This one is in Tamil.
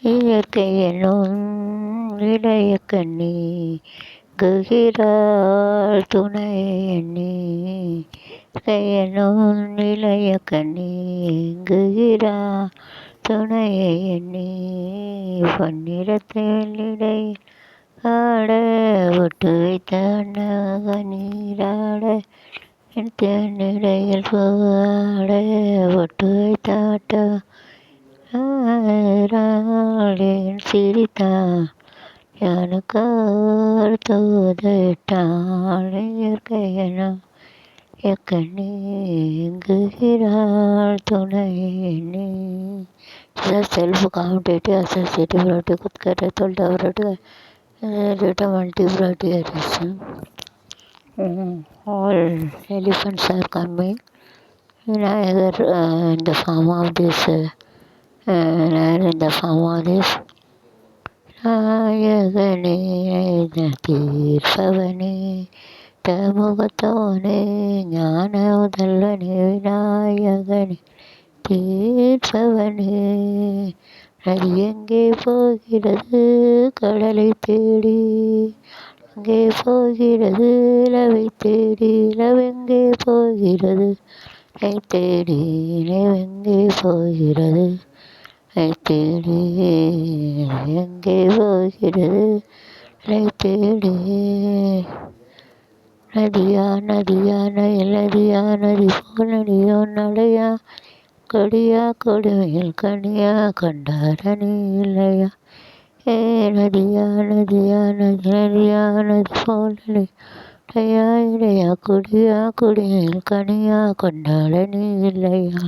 இயற்கை எனும் இளைய கண்ணி குகிறாள் துணை எண்ணி. இயற்கை எனும் இளைய கண்ணி குகிறாள் துணையை எண்ணி. பொன்னிறத்தில் இடை ஆட ஒட்டு வைத்த நீராட என் தேனிடையில் பூவாட ஒட்டு வைத்தாட்ட சிரித்தான் எனக்கார் தூதிட்டாள். இயற்கையெனும் எக்கண்ணி எங்குகிறாள் துணை எண்ணி. सेल्फ काउंटेटिव associative relative खुद का total developed data multivariation. All elephants are coming in either in the form of this in the form of this நாயகனே தீர்ப்பவனே தமுகத்தோனே ஞான முதல்வனே விநாயகனே தீர்ப்பவனே. நதி எங்கே போகிறது கடலை தேடி, எங்கே போகிறது இலவை தேடி, இலவெங்கே போகிறது ஐ தேடி, நிலவெங்கே போகிறது ஐ தேடி, எங்கே போகிறது ஐ தேடி. நதியா நதியா நயல் நதியா நதி போல் நதியோ நடையா கொடியா கொடுமையில் கனியா கண்டாரணி இல்லையா. ஏ நதியா நதியா நதி நதியா நதி போல் நடையா இடையா கொடியா கொடுமையில் கனியா கொண்டாடனி இல்லையா.